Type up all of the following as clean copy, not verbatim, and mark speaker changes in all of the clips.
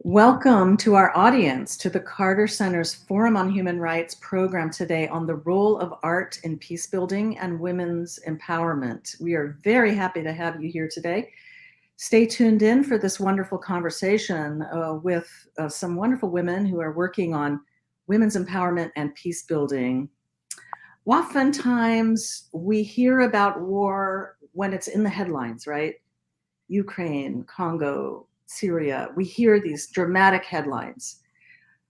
Speaker 1: Welcome to our audience to the Carter Center's Forum on Human Rights program today on the role of art in peacebuilding and women's empowerment. We are very happy to have you here today. Stay tuned in for this wonderful conversation with some wonderful women who are working on women's empowerment and peacebuilding. Oftentimes we hear about war when it's in the headlines, right? Ukraine, Congo, Syria, we hear these dramatic headlines.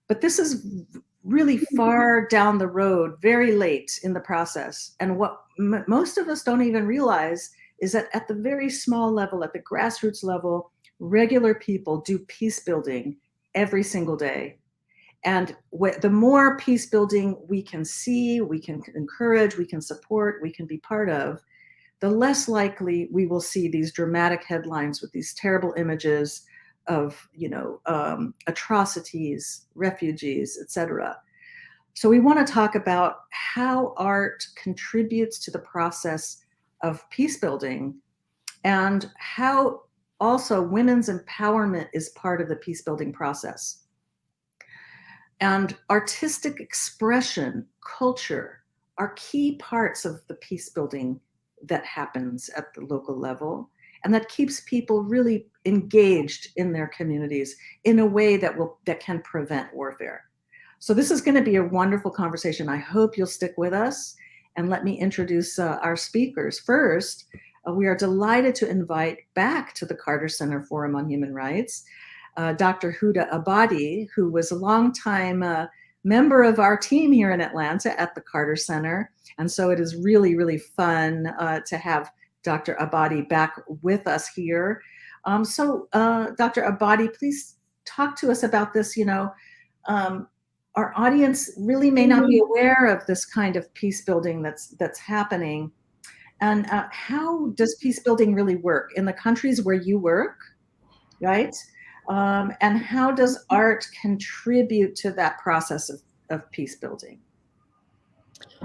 Speaker 1: But this is really far down the road, very late in the process. And what most of us don't even realize is that at the very small level, at the grassroots level, regular people do peace building every single day. And the more peace building we can see, we can encourage, we can support, we can be part of, the less likely we will see these dramatic headlines with these terrible images of, atrocities, refugees, etc. So we want to talk about how art contributes to the process of peace building and how also women's empowerment is part of the peace building process. And artistic expression, culture are key parts of the peace building that happens at the local level, and that keeps people really engaged in their communities in a way that can prevent warfare. So this is going to be a wonderful conversation. I hope you'll stick with us, and let me introduce our speakers. First, we are delighted to invite back to the Carter Center Forum on Human Rights Dr. Houda Abadi, who was a longtime member of our team here in Atlanta at the Carter Center. And so it is really, really fun to have Dr. Abadi back with us here. Dr. Abadi, please talk to us about this. Our audience really may not be aware of this kind of peace building that's happening. And how does peace building really work in the countries where you work, right? And how does art contribute to that process of peace building?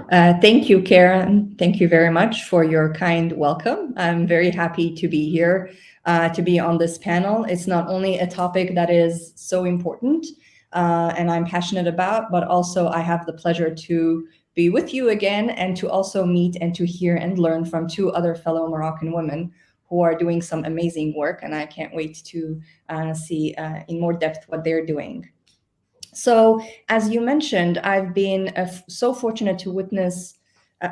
Speaker 2: Thank you, Karin. Thank you very much for your kind welcome. I'm very happy to be here, to be on this panel. It's not only a topic that is so important and I'm passionate about, but also I have the pleasure to be with you again and to also meet and to hear and learn from two other fellow Moroccan women who are doing some amazing work. And I can't wait to see in more depth what they're doing. So as you mentioned, I've been so fortunate to witness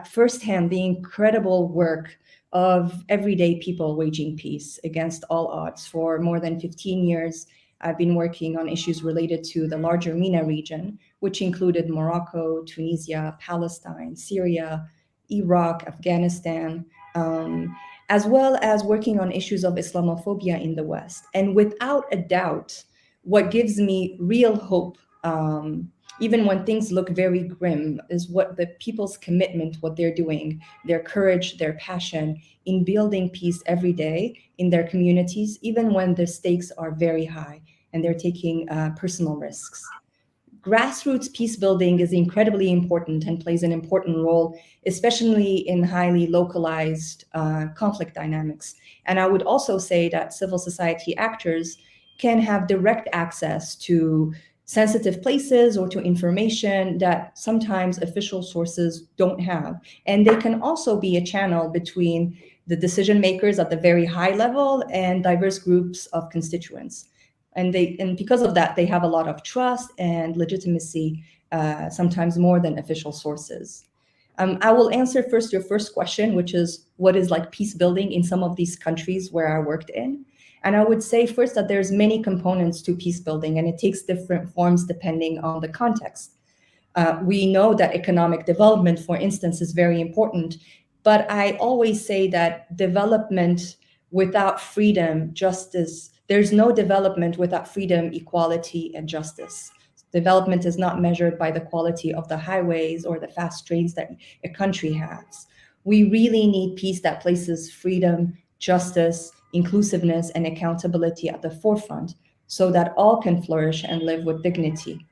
Speaker 2: firsthand the incredible work of everyday people waging peace against all odds. For more than 15 years, I've been working on issues related to the larger MENA region, which included Morocco, Tunisia, Palestine, Syria, Iraq, Afghanistan, as well as working on issues of Islamophobia in the West. And without a doubt, what gives me real hope, even when things look very grim, is what the people's commitment, what they're doing, their courage, their passion in building peace every day in their communities, even when the stakes are very high and they're taking personal risks. Grassroots peace building is incredibly important and plays an important role, especially in highly localized conflict dynamics. And I would also say that civil society actors can have direct access to sensitive places or to information that sometimes official sources don't have. And they can also be a channel between the decision makers at the very high level and diverse groups of constituents. And because of that, they have a lot of trust and legitimacy, sometimes more than official sources. I will answer first your first question, which is what is like peace building in some of these countries where I worked in. And I would say first that there's many components to peace building, and it takes different forms depending on the context. We know that economic development, for instance, is very important, but I always say that development without freedom, justice, there's no development without freedom, equality, and justice. Development is not measured by the quality of the highways or the fast trains that a country has. We really need peace that places freedom, justice, inclusiveness, and accountability at the forefront so that all can flourish and live with dignity.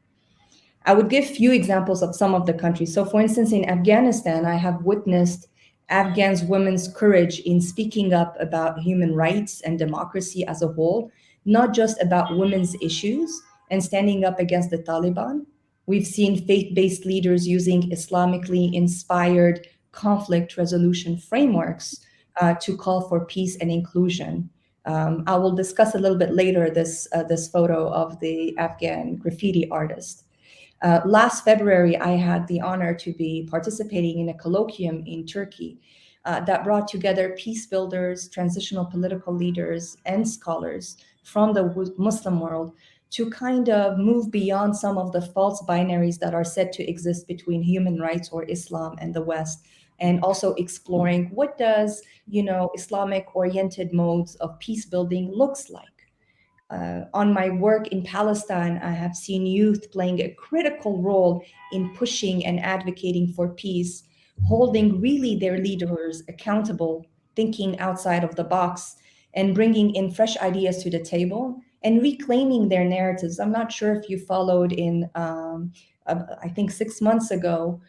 Speaker 2: I would give few examples of some of the countries. So for instance, in Afghanistan, I have witnessed Afghans' women's courage in speaking up about human rights and democracy as a whole, not just about women's issues and standing up against the Taliban. We've seen faith-based leaders using Islamically inspired conflict resolution frameworks to call for peace and inclusion. I will discuss a little bit later this photo of the Afghan graffiti artist. Last February, I had the honor to be participating in a colloquium in Turkey that brought together peace builders, transitional political leaders, and scholars from the Muslim world to kind of move beyond some of the false binaries that are said to exist between human rights or Islam and the West, and also exploring what does, Islamic oriented modes of peace building looks like. On my work in Palestine, I have seen youth playing a critical role in pushing and advocating for peace, holding really their leaders accountable, thinking outside of the box, and bringing in fresh ideas to the table and reclaiming their narratives. I'm not sure if you followed I think 6 months ago,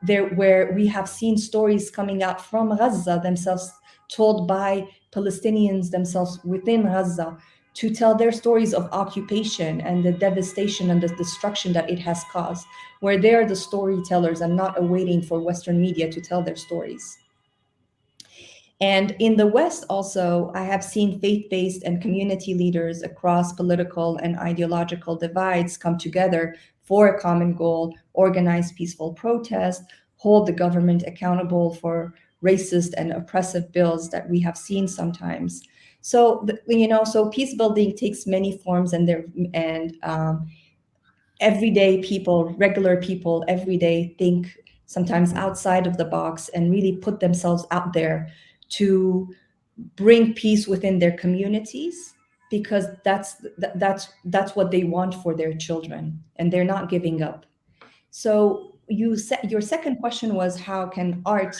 Speaker 2: where we have seen stories coming out from Gaza themselves, told by Palestinians themselves within Gaza, to tell their stories of occupation and the devastation and the destruction that it has caused, where they are the storytellers and not awaiting for Western media to tell their stories. And in the West also, I have seen faith-based and community leaders across political and ideological divides come together for a common goal, organize peaceful protest, hold the government accountable for racist and oppressive bills that we have seen sometimes. So, so peace building takes many forms, and everyday people, regular people, every day think sometimes outside of the box and really put themselves out there to bring peace within their communities, because that's what they want for their children, and they're not giving up. So your second question was, how can art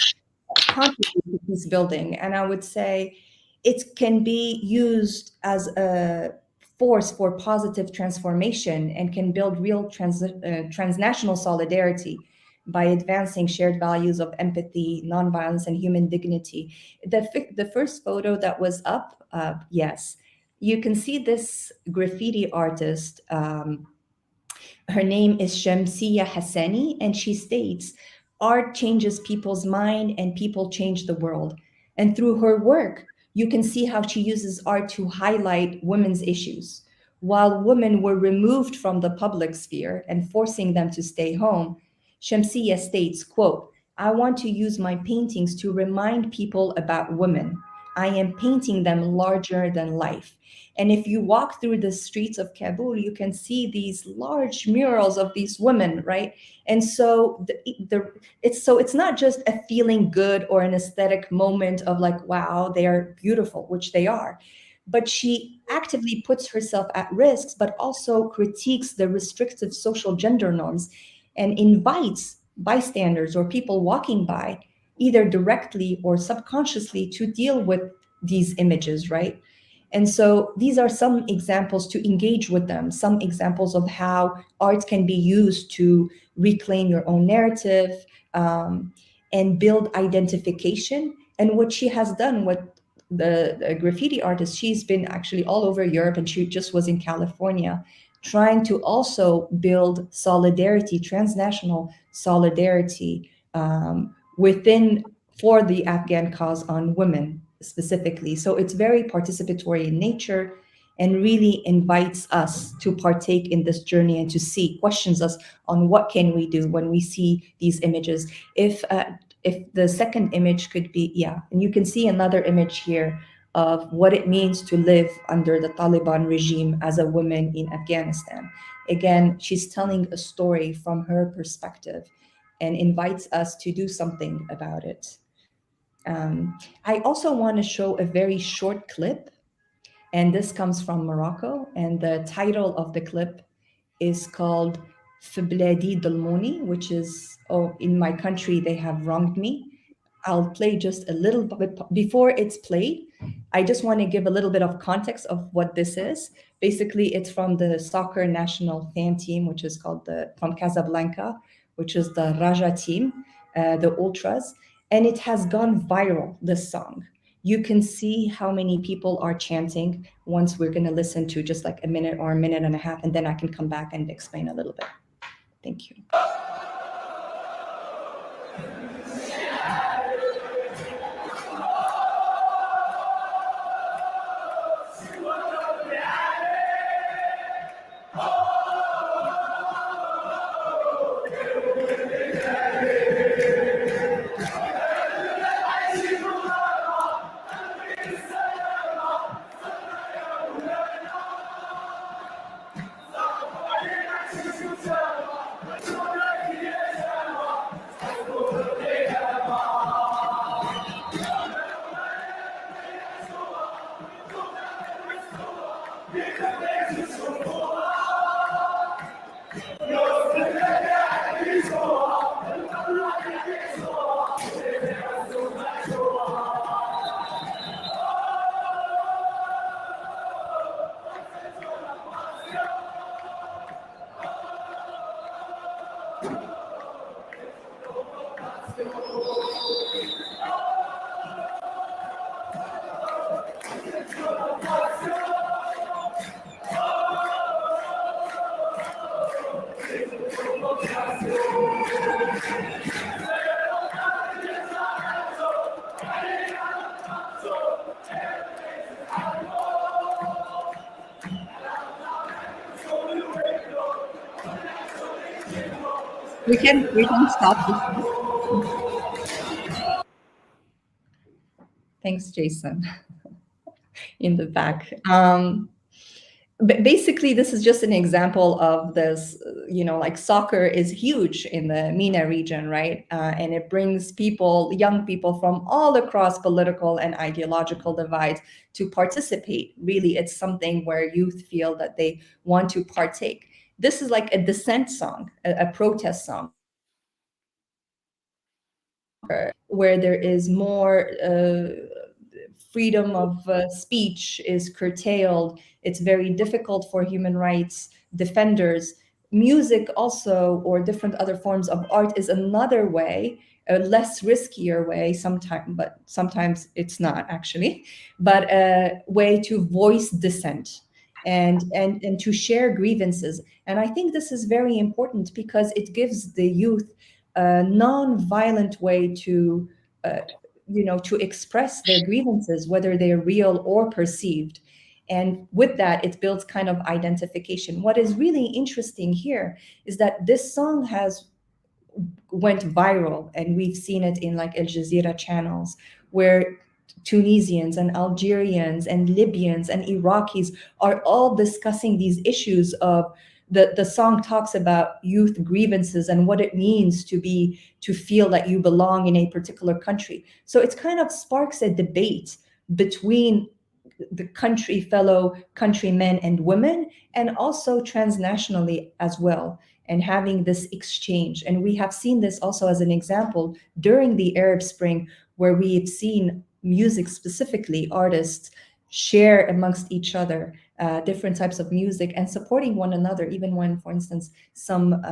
Speaker 2: contribute to peace building? And I would say it can be used as a force for positive transformation and can build real transnational solidarity by advancing shared values of empathy, nonviolence, and human dignity. The first photo that was up, yes, you can see this graffiti artist. Her name is Shamsiya Hassani, and she states, "Art changes people's mind and people change the world." And through her work, you can see how she uses art to highlight women's issues. While women were removed from the public sphere and forcing them to stay home, Shamsiya states, quote, "I want to use my paintings to remind people about women. I am painting them larger than life." And if you walk through the streets of Kabul, you can see these large murals of these women, right? And so it's not just a feeling good or an aesthetic moment of like, wow, they are beautiful, which they are. But she actively puts herself at risk, but also critiques the restrictive social gender norms and invites bystanders or people walking by, either directly or subconsciously, to deal with these images, right? And so these are some examples to engage with them, some examples of how art can be used to reclaim your own narrative, and build identification. And what she has done, what the graffiti artist, she's been actually all over Europe, and she just was in California, trying to also build solidarity, transnational solidarity, for the Afghan cause on women specifically. So it's very participatory in nature and really invites us to partake in this journey and to questions us on what can we do when we see these images. If the second image could be, yeah, and you can see another image here of what it means to live under the Taliban regime as a woman in Afghanistan. Again, she's telling a story from her perspective and invites us to do something about it. I also want to show a very short clip, and this comes from Morocco, and the title of the clip is called Fibladi Dolmoni, which is, "Oh, in my country, they have wronged me." I'll play just a little bit. Before it's played, I just want to give a little bit of context of what this is. Basically, it's from the soccer national fan team, which is called from Casablanca, which is the Raja team, the Ultras. And it has gone viral, this song. You can see how many people are chanting. Once we're going to listen to just like a minute or a minute and a half, and then I can come back and explain a little bit. Thank you. We can stop this. Thanks, Jason, in the back. But basically, this is just an example of this, like soccer is huge in the MENA region, right? And it brings people, young people from all across political and ideological divides to participate. Really, it's something where youth feel that they want to partake. This is like a dissent song, a protest song, where there is more freedom of speech is curtailed. It's very difficult for human rights defenders. Music also, or different other forms of art, is another way, a less riskier way sometimes, but sometimes it's not actually, but a way to voice dissent and to share grievances. And I think this is very important because it gives the youth a non-violent way to to express their grievances, whether they're real or perceived. And with that, it builds kind of identification. What is really interesting here is that this song went viral, and we've seen it in like Al Jazeera channels, where Tunisians and Algerians and Libyans and Iraqis are all discussing these issues of the song talks about youth grievances and what it means to feel that you belong in a particular country. So it kind of sparks a debate between the fellow countrymen and women, and also transnationally as well, and having this exchange. And we have seen this also as an example during the Arab Spring, where we've seen music, specifically artists, share amongst each other different types of music and supporting one another. Even when, for instance, some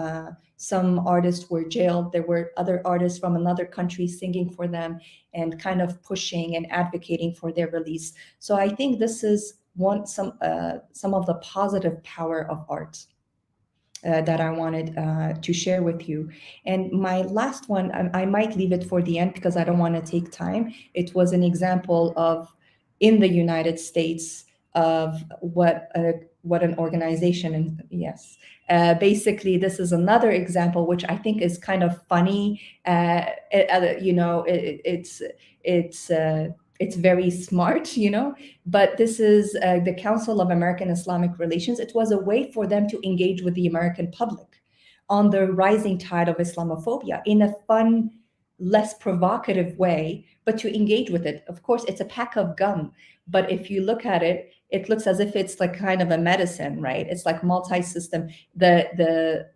Speaker 2: artists were jailed, there were other artists from another country singing for them and kind of pushing and advocating for their release. So I think this is some of the positive power of art that I wanted to share with you. And my last one, I might leave it for the end because I don't want to take time. It was an example of, in the United States, of what an organization, and yes, basically this is another example which I think is kind of funny. It's very smart, but this is the Council of American Islamic Relations. It was a way for them to engage with the American public on the rising tide of Islamophobia in a fun, less provocative way, but to engage with it. Of course, it's a pack of gum, but if you look at it, it looks as if it's like kind of a medicine, right? It's like multi-system. The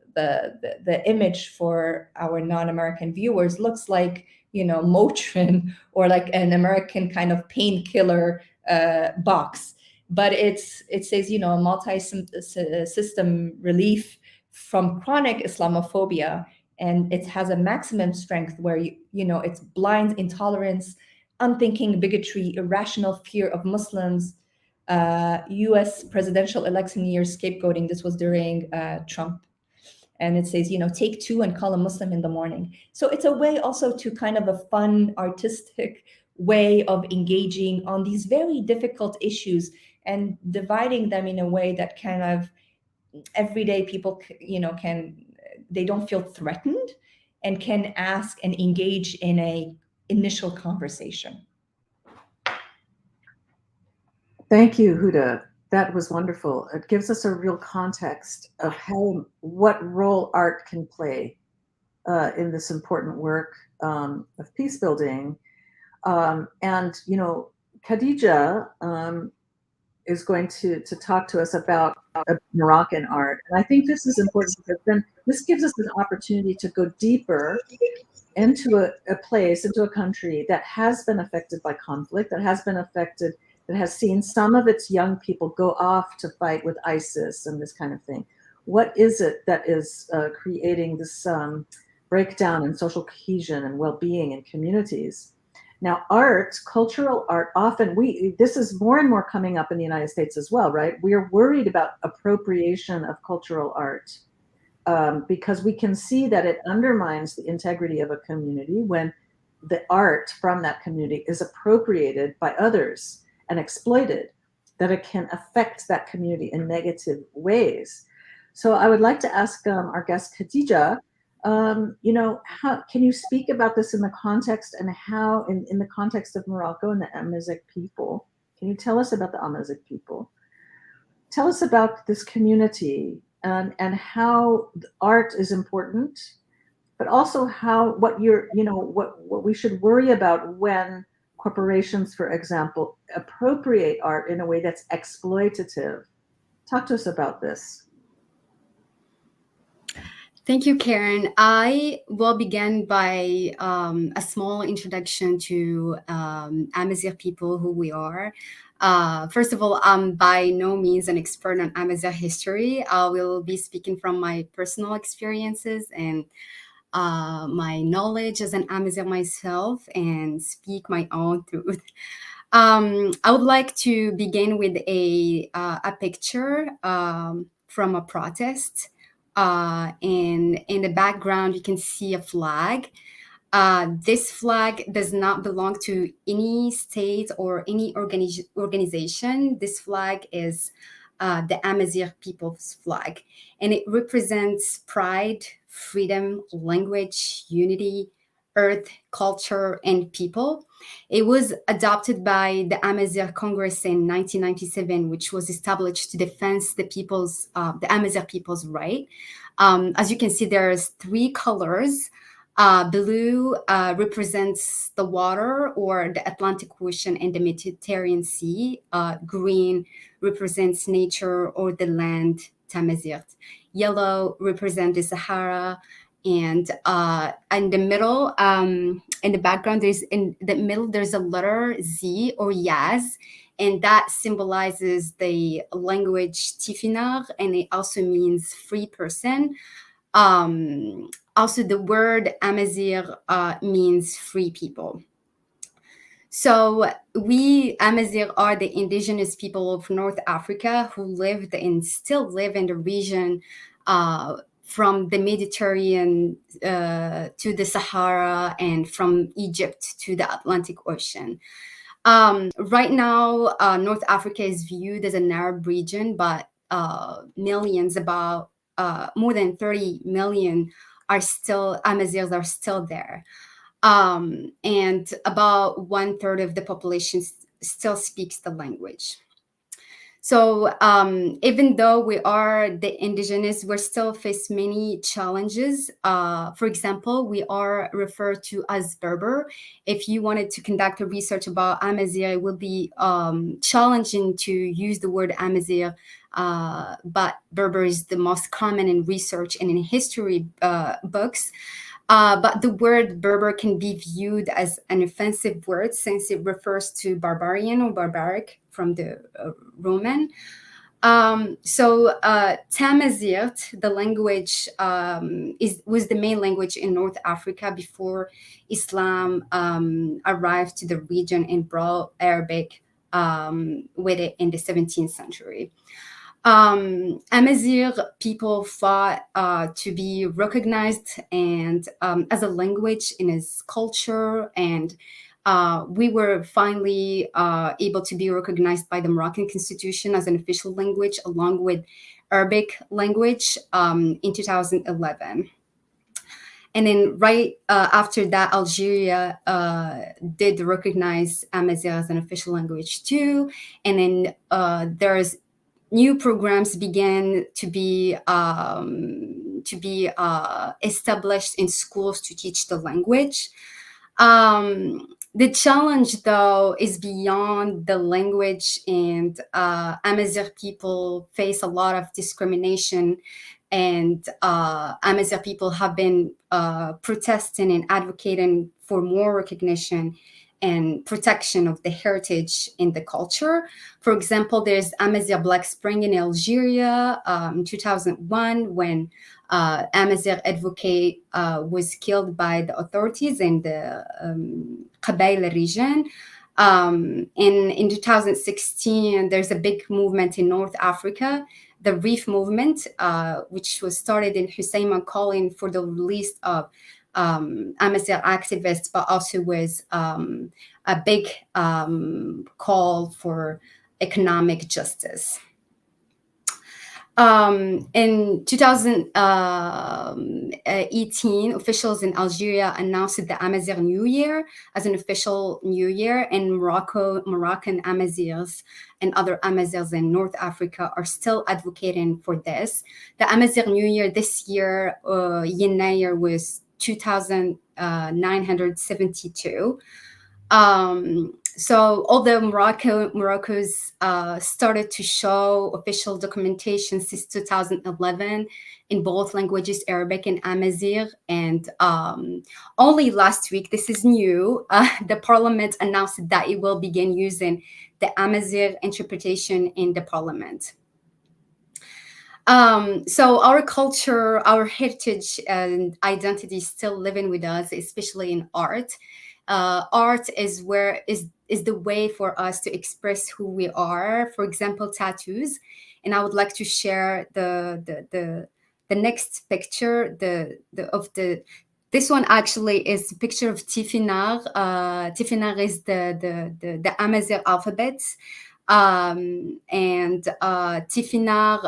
Speaker 2: image for our non-American viewers looks like, Motrin or like an American kind of painkiller box, but it says, multi-system relief from chronic Islamophobia and it has a maximum strength where it's blind intolerance, unthinking bigotry, irrational fear of Muslims. U.S. presidential election year scapegoating. This was during Trump. And it says, take two and call a Muslim in the morning. So it's a way also to kind of a fun, artistic way of engaging on these very difficult issues and dividing them in a way that kind of everyday people, they don't feel threatened and can ask and engage in a initial conversation.
Speaker 1: Thank you, Houda. That was wonderful. It gives us a real context of what role art can play in this important work of peace building. And Khadija is going to talk to us about Moroccan art. And I think this is important because then this gives us an opportunity to go deeper into a place, into a country that has been affected by conflict, that has seen some of its young people go off to fight with ISIS and this kind of thing. What is it that is creating this breakdown in social cohesion and well-being in communities? Now, art, cultural art, often this is more and more coming up in the United States as well, right? We are worried about appropriation of cultural art because we can see that it undermines the integrity of a community when the art from that community is appropriated by others and exploited, that it can affect that community in negative ways. So I would like to ask our guest Khadija, how can you speak about this in the context and how in the context of Morocco and the Amazigh people? Can you tell us about the Amazigh people? Tell us about this community and how art is important, but also what we should worry about when corporations, for example, appropriate art in a way that's exploitative. Talk to us about this.
Speaker 3: Thank you, Karin. I will begin by a small introduction to Amazigh people, who we are. First of all, I'm by no means an expert on Amazigh history. I will be speaking from my personal experiences and my knowledge as an Amazigh myself and speak my own truth. I would like to begin with a picture from a protest. In the background, you can see a flag. This flag does not belong to any state or any organization. This flag is the Amazigh people's flag, and it represents pride, freedom, language, unity, earth, culture, and people. It was adopted by the Amazigh Congress in 1997, which was established to defend the Amazigh people's right. As you can see, there's three colors. Blue represents the water or the Atlantic Ocean and the Mediterranean Sea. Green represents nature or the land, Tamazight. Yellow represents the Sahara. And in the middle, in the background, there's a letter Z or Yaz, and that symbolizes the language Tifinagh, and it also means free person. Also, the word Amazigh means free people. So we Amazigh are the indigenous people of North Africa who lived and still live in the region from the Mediterranean to the Sahara and from Egypt to the Atlantic Ocean. Right now, North Africa is viewed as an Arab region, but millions, about more than 30 million Amazighs are still there. And about 1/3 of the population still speaks the language. So even though we are the indigenous, we still face many challenges. For example, we are referred to as Berber. If you wanted to conduct a research about Amazigh, it would be challenging to use the word Amazigh, but Berber is the most common in research and in history books. But the word Berber can be viewed as an offensive word since it refers to barbarian or barbaric from the Roman. Tamazight, the language, was the main language in North Africa before Islam arrived to the region and brought Arabic with it in the 17th century. Amazigh people fought to be recognized and as a language in its culture, and we were finally able to be recognized by the Moroccan constitution as an official language, along with Arabic language in 2011. And then right after that, Algeria did recognize Amazigh as an official language too. And then there's new programs began to be established in schools to teach the language. The challenge, though, is beyond the language, and Amazigh people face a lot of discrimination, and Amazigh people have been protesting and advocating for more recognition and protection of the heritage in the culture. For example, there's Amazigh Black Spring in Algeria in 2001, when Amazigh advocate was killed by the authorities in the Coelle region. In 2016, there's a big movement in North Africa, the Reef movement, which was started in Rchima, calling for the release of Amazigh activists, but also was a big call for economic justice. In 2018, officials in Algeria announced the Amazigh New Year as an official New Year, and Moroccan Amazighs and other Amazighs in North Africa are still advocating for this. The Amazigh New Year this year, Yenayer, was 2,972. So although Morocco's started to show official documentation since 2011 in both languages, Arabic and Amazigh, and only last week, this is new, the parliament announced that it will begin using the Amazigh interpretation in the parliament. So our culture, our heritage and identity is still living with us, especially in art. Art is the way for us to express who we are. For example, tattoos. And I would like to share the next picture. This one actually is a picture of Tifinagh. Tifinagh is the Amazigh alphabets. And Tifinagh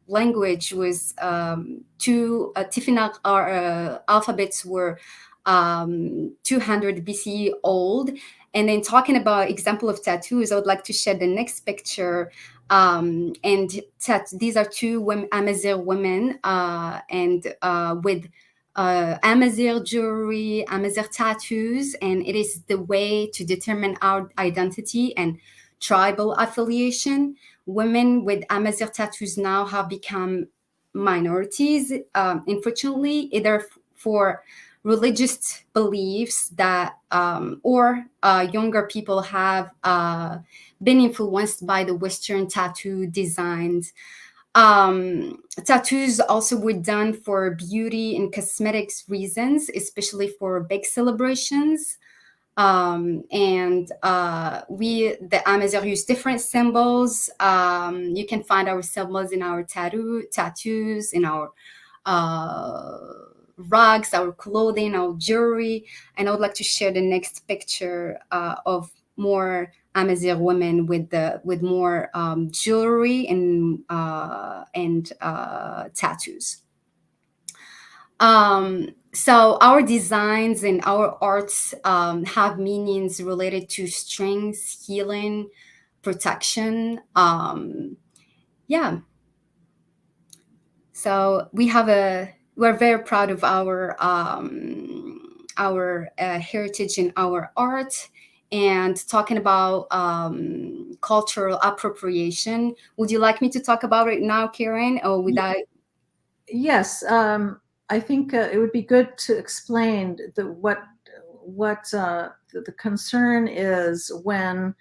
Speaker 3: language was Tifinagh alphabets were 200 BCE old. And then talking about example of tattoos, I would like to share the next picture. These are two Amazigh women and with Amazigh jewelry, Amazigh tattoos, and it is the way to determine our identity and tribal affiliation. Women with Amazigh tattoos now have become minorities, unfortunately, either for religious beliefs that or younger people have been influenced by the Western tattoo designs. Tattoos also were done for beauty and cosmetics reasons, especially for big celebrations. The Amazigh use different symbols. You can find our symbols in our tattoos, in our rugs, our clothing, our jewelry. And I would like to share the next picture of more Amazigh women with more jewelry and tattoos. So our designs and our arts have meanings related to strength, healing, protection. So we're very proud of our heritage and our art. And talking about cultural appropriation, would you like me to talk about it now, Karin, or would I?
Speaker 1: Yes, I think it would be good to explain what the concern is when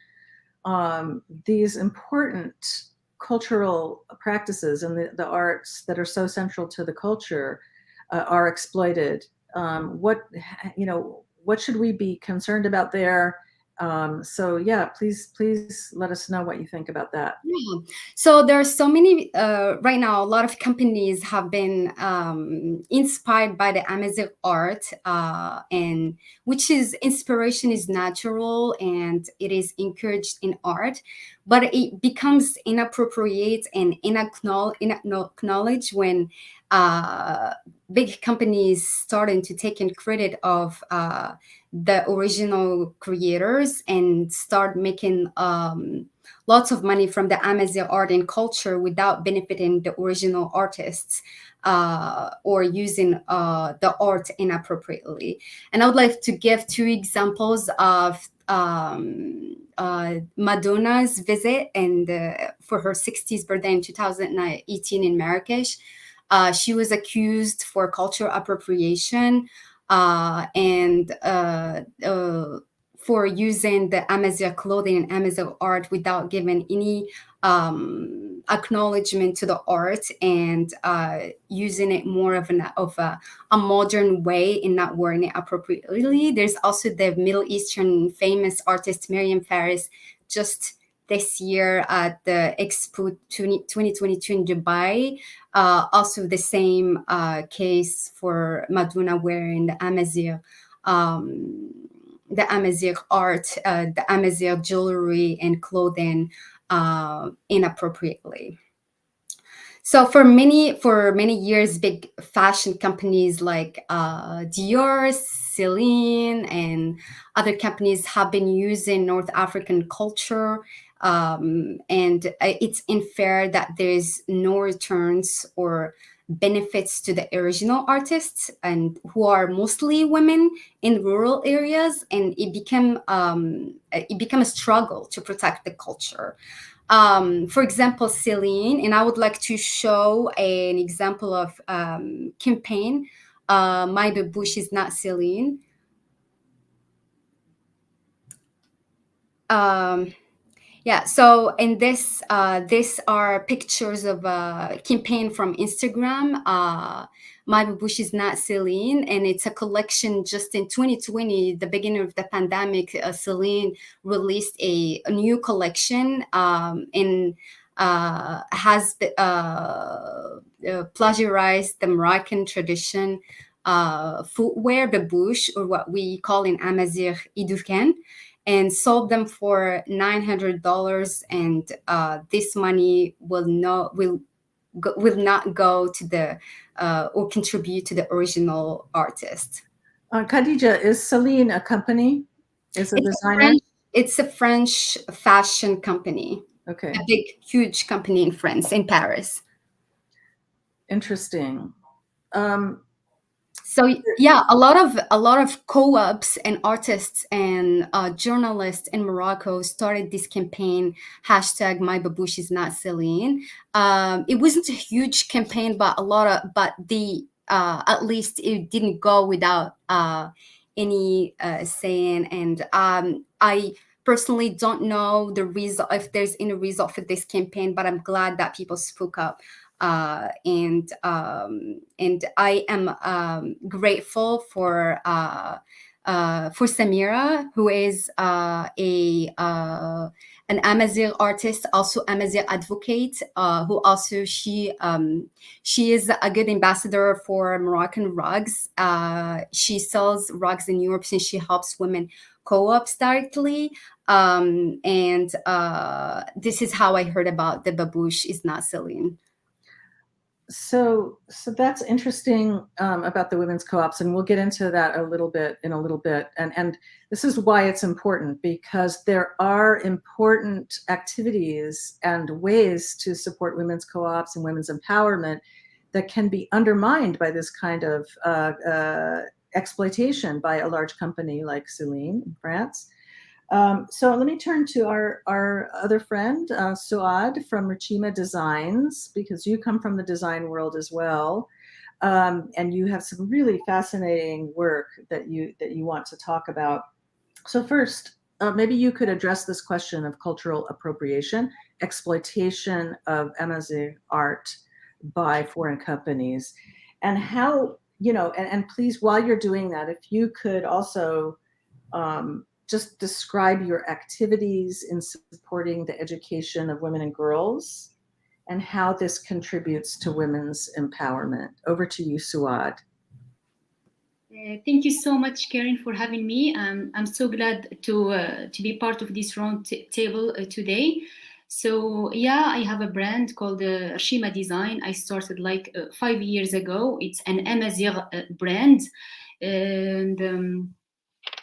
Speaker 1: these important cultural practices and the arts that are so central to the culture are exploited. What should we be concerned about there? So yeah, please let us know what you think about that.
Speaker 3: Yeah. So there are so many right now. A lot of companies have been inspired by the Amazigh art, and which is inspiration is natural and it is encouraged in art, but it becomes inappropriate and inacknowledged when big companies starting to take in credit of the original creators and start making lots of money from the Amazigh art and culture without benefiting the original artists or using the art inappropriately. And I would like to give two examples of Madonna's visit and for her 60th birthday in 2018 in Marrakesh. She was accused for cultural appropriation and for using the Amazigh clothing and Amazigh art without giving any acknowledgement to the art and using it more of a modern way and not wearing it appropriately. There's also the Middle Eastern famous artist Miriam Faris just this year at the Expo 2022 in Dubai. Also the same case for Madonna wearing the Amazigh art, the Amazigh jewelry and clothing inappropriately. So for many years, big fashion companies like Dior, Celine, and other companies have been using North African culture, and it's unfair that there's no returns or benefits to the original artists and who are mostly women in rural areas, and it became a struggle to protect the culture. For example, Celine, and I would like to show an example of campaign. My Babouche is not Celine. Yeah, so in this, these are pictures of a campaign from Instagram. My Babouche is not Celine, and it's a collection just in 2020, the beginning of the pandemic. Celine released a new collection and has plagiarized the Moroccan tradition footwear, babouche, or what we call in Amazigh idouken, and sold them for $900, and this money will not go to the or contribute to the original artist.
Speaker 1: Khadija, is Celine a company? Is a designer?
Speaker 3: It's a French fashion company.
Speaker 1: Okay.
Speaker 3: A big, huge company in France, in Paris.
Speaker 1: Interesting.
Speaker 3: So yeah, a lot of co-ops and artists and journalists in Morocco started this campaign hashtag My Babouche is not Celine. It wasn't a huge campaign, but at least it didn't go without any saying. And I personally don't know the result, if there's any result for this campaign, but I'm glad that people spoke up. And I am grateful for Samira, who is an Amazigh artist, also Amazigh advocate, who also she is a good ambassador for Moroccan rugs. She sells rugs in Europe since she helps women co-ops directly. And this is how I heard about the Babouche is not Celine.
Speaker 1: So that's interesting about the women's co-ops, and we'll get into that in a little bit. And this is why it's important, because there are important activities and ways to support women's co-ops and women's empowerment that can be undermined by this kind of exploitation by a large company like Celine in France. So let me turn to our other friend, Souad from Rchima Designs, because you come from the design world as well, and you have some really fascinating work that you want to talk about. So first, maybe you could address this question of cultural appropriation, exploitation of Amazigh art by foreign companies, and how, you know, and please, while you're doing that, if you could also just describe your activities in supporting the education of women and girls and how this contributes to women's empowerment. Over to you, Souad.
Speaker 4: Thank you so much, Karin, for having me. I'm so glad to be part of this round table today. So yeah, I have a brand called Rchima Design. I started like 5 years ago. It's an Amazigh brand, and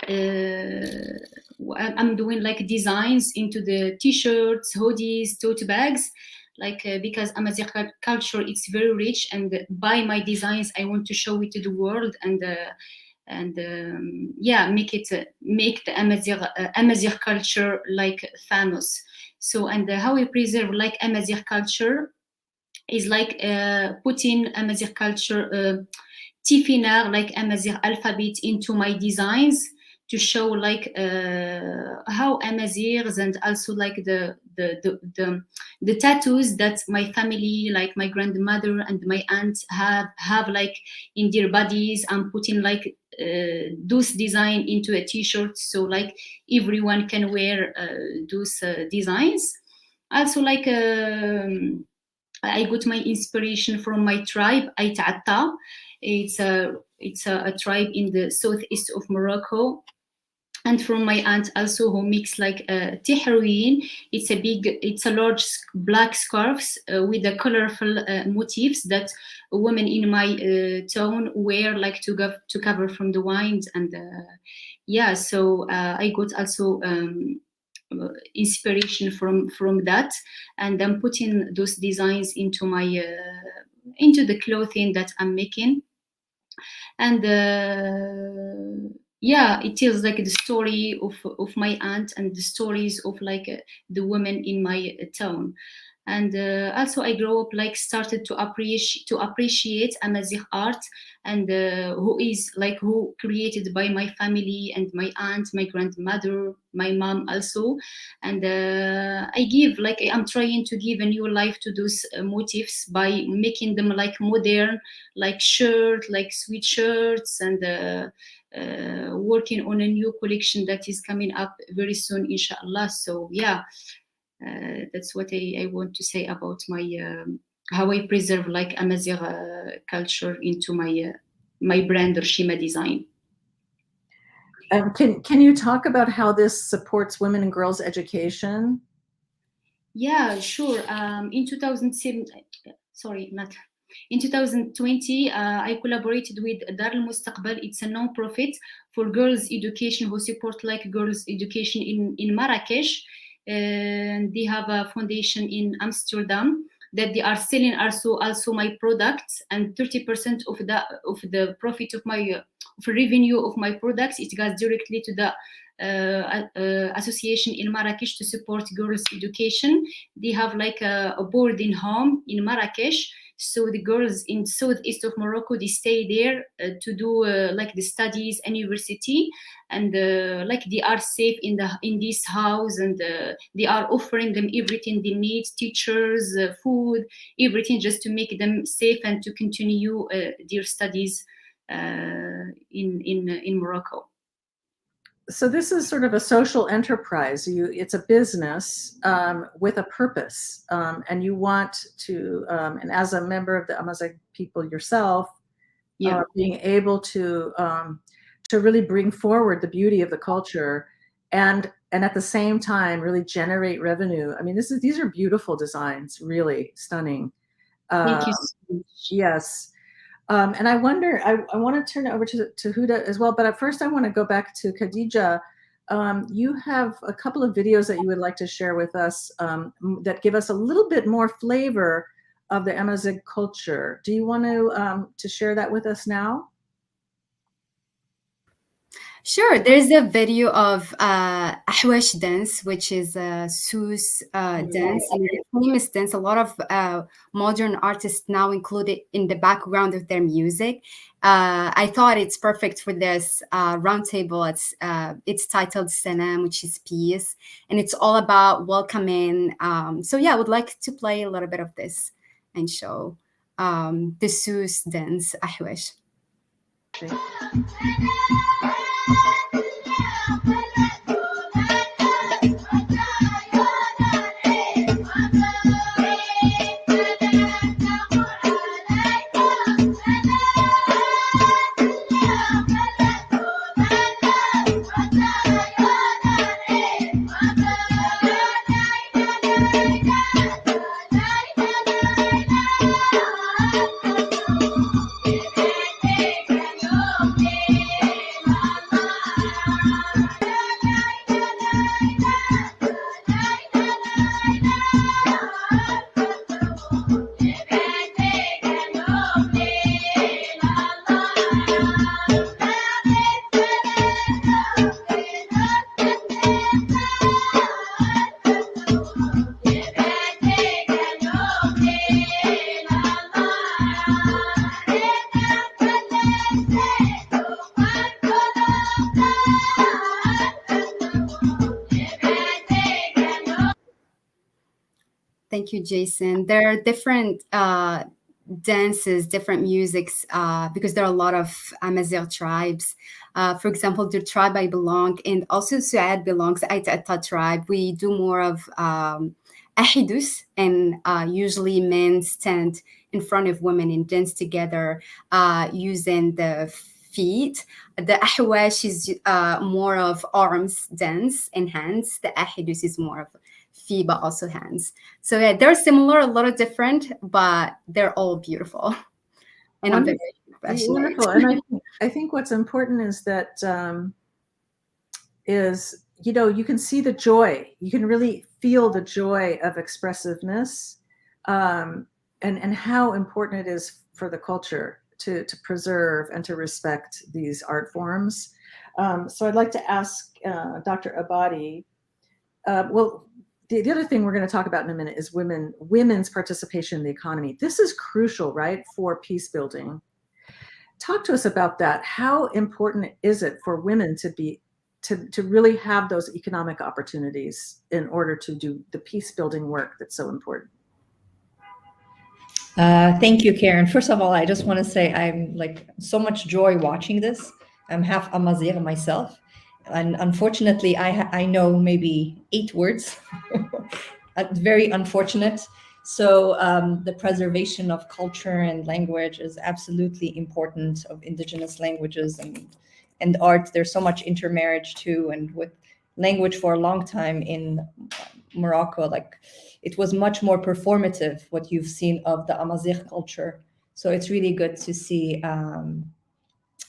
Speaker 4: I'm doing like designs into the t-shirts, hoodies, tote bags, like because Amazigh culture, it's very rich, and by my designs I want to show it to the world, and yeah, make the Amazigh culture like famous. So, and how we preserve like Amazigh culture is like putting Amazigh culture tifinagh, like Amazigh alphabet, into my designs to show like how Amazighs, and also like the tattoos that my family, like my grandmother and my aunt have like in their bodies. I'm putting like those design into a t-shirt, so like everyone can wear those designs. Also like I got my inspiration from my tribe, Aitatta. It's a tribe in the southeast of Morocco, and from my aunt also, who makes like tehrouin. It's a large black scarves with the colorful motifs that women in my town wear, like to cover from the wind. And yeah, so I got also inspiration from that, and I'm putting those designs into my into the clothing that I'm making. And yeah, it tells like the story of my aunt and the stories of like the women in my town. And also I grew up like started to appreciate Amazigh art, and who created by my family and my aunt, my grandmother, my mom also. And I'm trying to give a new life to those motifs by making them like modern, like shirt, like sweatshirts, and working on a new collection that is coming up very soon, inshallah. So yeah, that's what I want to say about my how I preserve like Amazigh culture into my my brand Rchima Design.
Speaker 1: Can you talk about how this supports women and girls' education?
Speaker 4: Yeah, sure. In 2020, I collaborated with Dar al Mustaqbal. It's a non-profit for girls' education who support like girls' education in Marrakesh. And they have a foundation in Amsterdam that they are selling also my products, and 30% of the profit of my of revenue of my products, it goes directly to the association in Marrakesh to support girls' education. They have like a boarding home in Marrakesh, so the girls in southeast of Morocco, they stay there to do like the studies and university, and like they are safe in this house, and they are offering them everything they need, teachers, food, everything, just to make them safe and to continue their studies in Morocco.
Speaker 1: So this is sort of a social enterprise. It's a business with a purpose, and you want to, and as a member of the Amazigh people yourself,
Speaker 4: Yeah.
Speaker 1: Being able to really bring forward the beauty of the culture, and at the same time really generate revenue. I mean, these are beautiful designs, really stunning.
Speaker 4: Thank you so much.
Speaker 1: Yes. And I wonder, I want to turn it over to Houda as well, but at first I want to go back to Khadija. You have a couple of videos that you would like to share with us that give us a little bit more flavor of the Amazigh culture. Do you want to share that with us now?
Speaker 3: Sure. There's a video of Ahwash dance, which is a Sous dance, and a famous dance. A lot of modern artists now include it in the background of their music. I thought it's perfect for this roundtable. It's titled Salam, which is peace, and it's all about welcoming. So yeah, I would like to play a little bit of this and show the Sous dance, Ahwash. Thank you, Jason. There are different dances, different musics, because there are a lot of Amazigh tribes. For example, the tribe I belong, and also Souad belongs, Aita tribe. We do more of ahidus, and usually men stand in front of women and dance together using the feet. The ahwash is more of arms dance and hands. The ahidus is more of feet, but also hands. So yeah, they're similar, a little different, but they're all beautiful. And I'm very passionate.
Speaker 1: Wonderful. And I think what's important is that you can see the joy. You can really feel the joy of expressiveness, and how important it is for the culture to preserve and to respect these art forms. So I'd like to ask Dr. Abadi, the other thing we're going to talk about in a minute is women's participation in the economy. This is crucial, right, for peace building. Talk to us about that. How important is it for women to really have those economic opportunities in order to do the peace building work that's so important?
Speaker 2: Thank you, Karin. First of all, I just want to say I'm like so much joy watching this. I'm half Amazigh myself. And unfortunately, I know maybe 8 words. Very unfortunate. So the preservation of culture and language is absolutely important, of indigenous languages and art. There's so much intermarriage too. And with language for a long time in Morocco, like it was much more performative, what you've seen of the Amazigh culture. So it's really good to see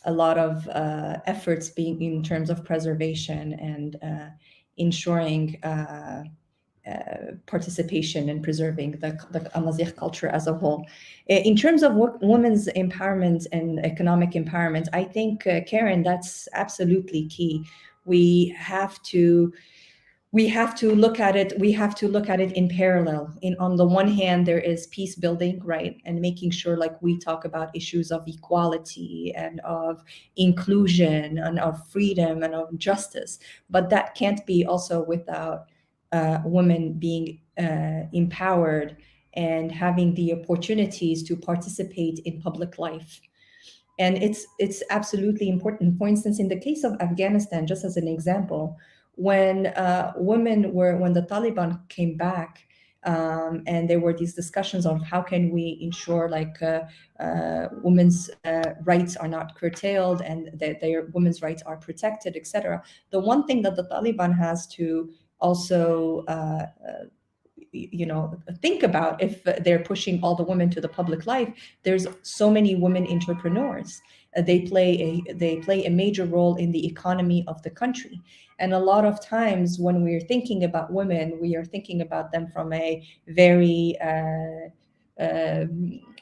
Speaker 2: a lot of efforts being in terms of preservation and ensuring participation in preserving the Amazigh culture as a whole. In terms of women's empowerment and economic empowerment, I think, Karin, that's absolutely key. We have to look at it. We have to look at it in parallel. On the one hand, there is peace building, right, and making sure, like we talk about issues of equality and of inclusion and of freedom and of justice. But that can't be also without women being empowered and having the opportunities to participate in public life. And it's absolutely important. For instance, in the case of Afghanistan, just as an example, when the Taliban came back, and there were these discussions of how can we ensure like women's rights are not curtailed and that their women's rights are protected, etc. The one thing that the Taliban has to also think about, if they're pushing all the women to the public life, there's so many women entrepreneurs. They play a major role in the economy of the country. And a lot of times when we're thinking about women, we are thinking about them from a very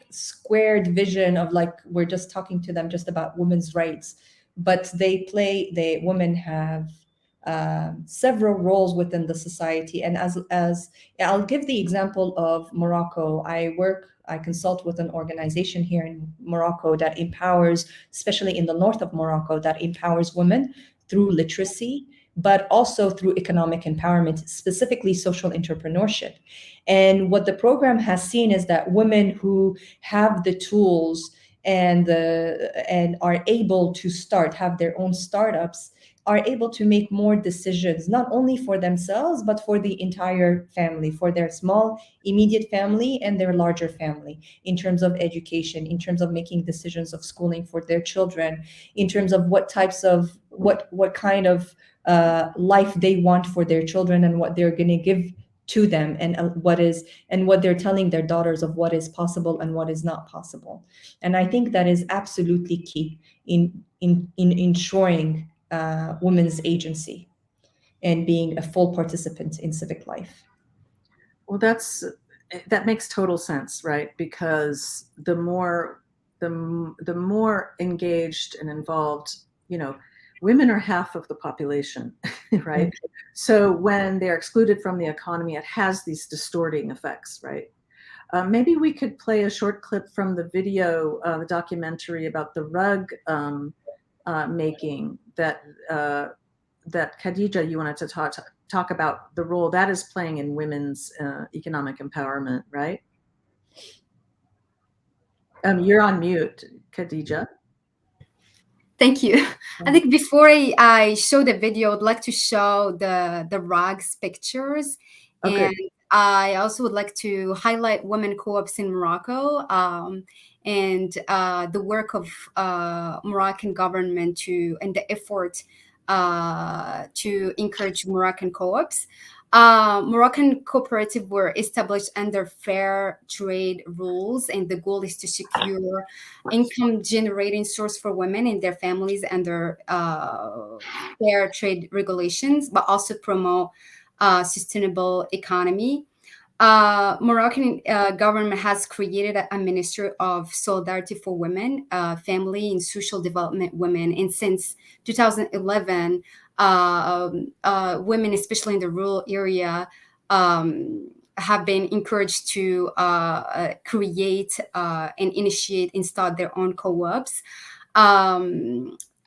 Speaker 2: squared vision of like, we're just talking to them just about women's rights. but women have several roles within the society. And as I'll give the example of Morocco. I consult with an organization here in Morocco that empowers, especially in the north of Morocco, that empowers women through literacy, but also through economic empowerment, specifically social entrepreneurship. And what the program has seen is that women who have the tools and are able to have their own startups are able to make more decisions, not only for themselves, but for the entire family, for their small, immediate family and their larger family, in terms of education, in terms of making decisions of schooling for their children, in terms of what kind of life they want for their children and what they're going to give to them, and what they're telling their daughters of what is possible and what is not possible. And I think that is absolutely key in ensuring women's agency and being a full participant in civic life.
Speaker 1: Well, that makes total sense, right? Because the more engaged and involved, women are half of the population, right? Mm-hmm. So when they're excluded from the economy, it has these distorting effects, right? Maybe we could play a short clip from the video, the documentary about the rug making that Khadija, you wanted to talk about the role that is playing in women's economic empowerment, right? You're on mute, Khadija.
Speaker 3: Thank you. I think before I show the video, I'd like to show the rugs pictures. Okay. And I also would like to highlight women co-ops in Morocco and the work of Moroccan government and the effort to encourage Moroccan co-ops. Moroccan cooperatives were established under fair trade rules, and the goal is to secure income generating source for women and their families under fair trade regulations, but also promote sustainable economy. Moroccan government has created a Ministry of Solidarity for Women, Family and Social Development Women, and since 2011, women, especially in the rural area, have been encouraged to create and initiate and start their own co-ops.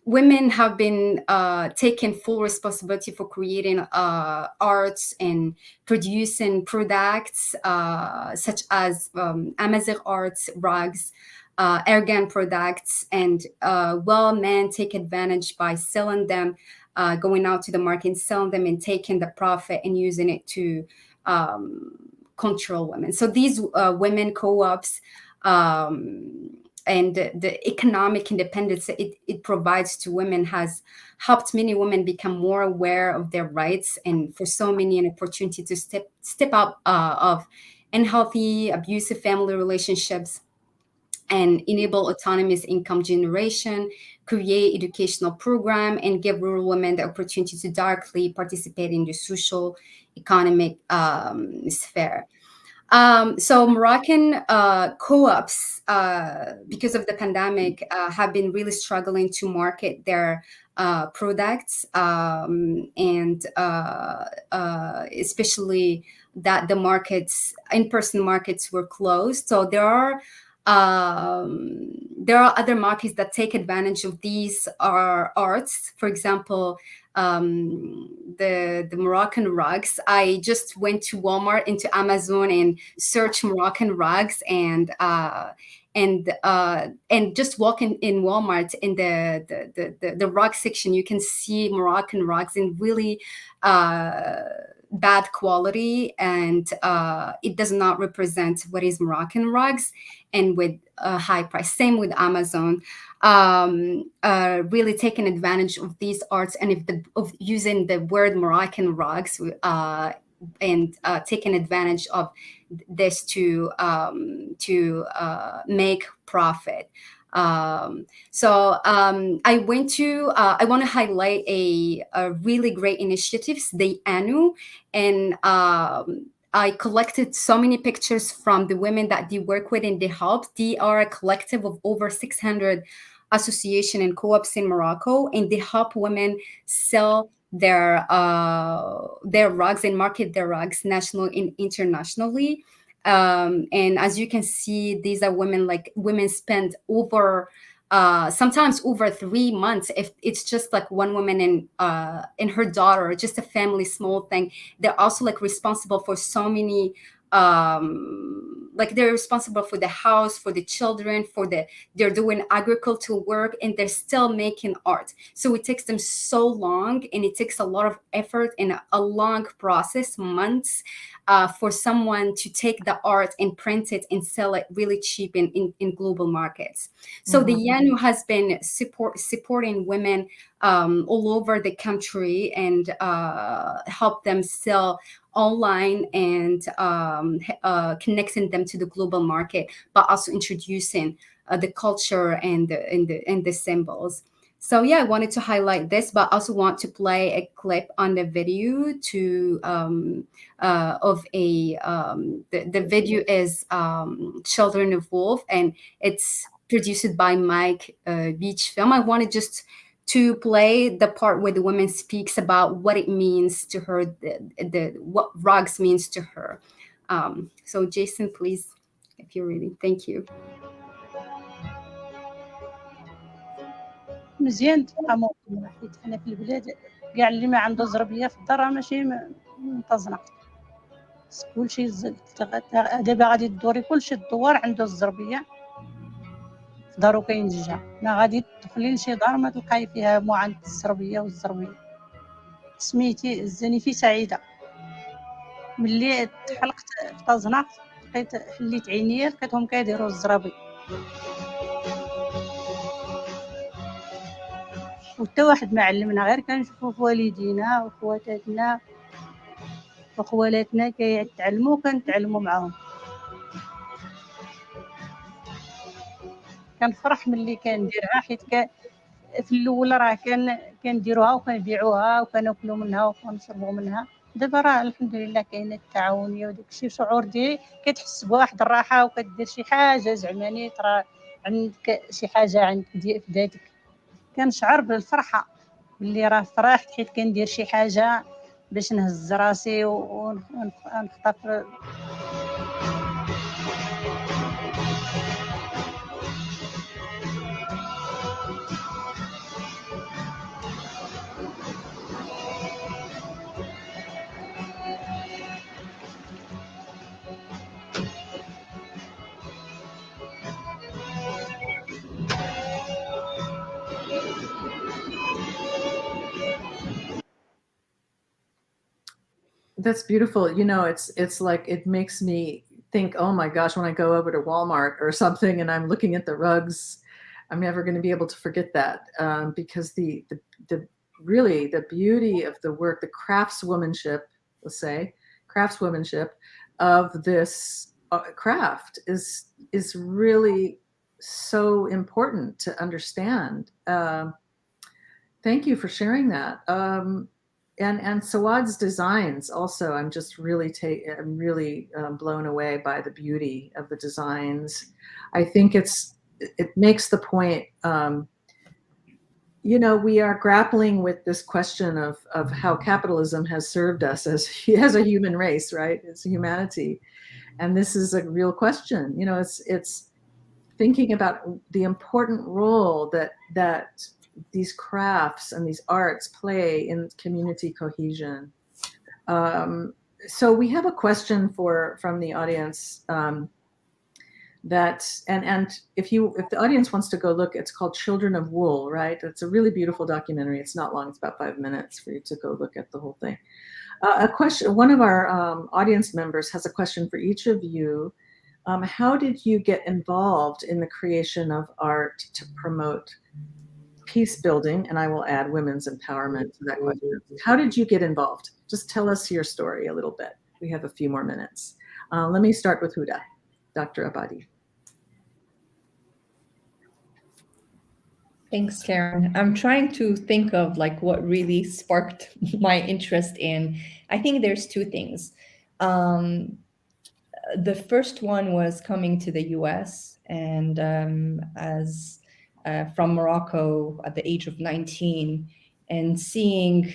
Speaker 3: Women have been taken full responsibility for creating arts and producing products such as Amazigh arts, rugs, Ergan products, and while men take advantage by selling them, going out to the market and selling them and taking the profit and using it to control women. So these women co-ops and the economic independence it provides to women has helped many women become more aware of their rights, and for so many an opportunity to step out of unhealthy, abusive family relationships and enable autonomous income generation, create educational program, and give rural women the opportunity to directly participate in the social economic sphere. So Moroccan co-ops, because of the pandemic, have been really struggling to market their products, and especially that the markets, in-person markets, were closed. So there are other markets that take advantage of these arts. For example, the Moroccan rugs. I just went to Walmart, into Amazon, and searched Moroccan rugs, and just walking in Walmart in the rug section, you can see Moroccan rugs in really bad quality, and it does not represent what is Moroccan rugs, and with a high price. Same with Amazon, really taking advantage of these arts and of using the word Moroccan rugs, and taking advantage of this to make profit. So I want to highlight a really great initiatives, the ANU, and I collected so many pictures from the women that they work with and they help. They are a collective of over 600 association and co-ops in Morocco, and they help women sell their rugs and market their rugs nationally and internationally. And as you can see, these are women spend over sometimes over 3 months. If it's just like one woman and her daughter, just a family small thing, they're also like responsible for so many like they're responsible for the house, for the children, they're doing agricultural work, and they're still making art. So it takes them so long, and it takes a lot of effort and a long process, months, for someone to take the art and print it and sell it really cheap in global markets. So the Yanu has been supporting women all over the country and help them sell online and connecting them to the global market, but also introducing the culture and the symbols. So yeah, I wanted to highlight this, but also want to play a clip on the video of the video is Children of Wolf, and it's produced by Mike Beach Film. I wanted just to play the part where the woman speaks about what it means to her, what rugs means to her. So Jason, please, if you're ready. Thank you.
Speaker 5: مزيان تبقى موطن، حيت حنا في البلاد كاع اللي ما عنده زربيه في الدار ماشي منتظمه. كلشي دابا غادي تدوري كلشي الدوار عنده الزربيه في دارو كاين جوجها. ما غادي تدخلي لشي دار ما تلقاي فيها معانده الزربيه والزربيه. سميتي الزنيفي سعيده. ملي تحلقت في طازناق لقيت حليت عينيا لقيتهم كيديروا الزرابي، وحتى واحد ما علمنا، غير كنشوفوا في والدينا وخواتاتنا وخوالاتنا كيتعلموا كنتعلموا معاهم. كنفرح ملي كنديرها، حيت في الاول راه كنديروها وكنبيعوها وكناكلوا منها وكنشربوا منها. دابا راه الحمد لله كاينه التعاونيه وداك الشيء، شعور ديالي كتحس بواحد الراحه وكدير شي حاجه زعما ترى عندك شي حاجه عندك في ذاتك. كنشعر بالفرحه اللي راه فرحت حيت كندير شي حاجه باش نهز راسي ونخطف.
Speaker 1: That's beautiful. You know, it's like, it makes me think, oh my gosh, when I go over to Walmart or something and I'm looking at the rugs, I'm never going to be able to forget that, because the really the beauty of the work, the craftswomanship, let's say, craftswomanship of this craft is really so important to understand. Thank you for sharing that. And Souad's designs also, I'm just really blown away by the beauty of the designs. I think it makes the point, you know, we are grappling with this question of how capitalism has served us as a human race, right? As humanity. And this is a real question. You know, it's thinking about the important role that these crafts and these arts play in community cohesion. So we have a question from the audience, that and if the audience wants to go look, it's called Children of Wool, right? It's a really beautiful documentary. It's not long, it's about 5 minutes for you to go look at the whole thing. A question, one of our audience members has a question for each of you. How did you get involved in the creation of art to promote peace building? And I will add women's empowerment to that question. How did you get involved? Just tell us your story a little bit. We have a few more minutes. Let me start with Houda, Dr. Abadi.
Speaker 2: Thanks, Karin. I'm trying to think of like what really sparked my interest in. I think there's two things. The first one was coming to the US, and as from Morocco at the age of 19 and seeing,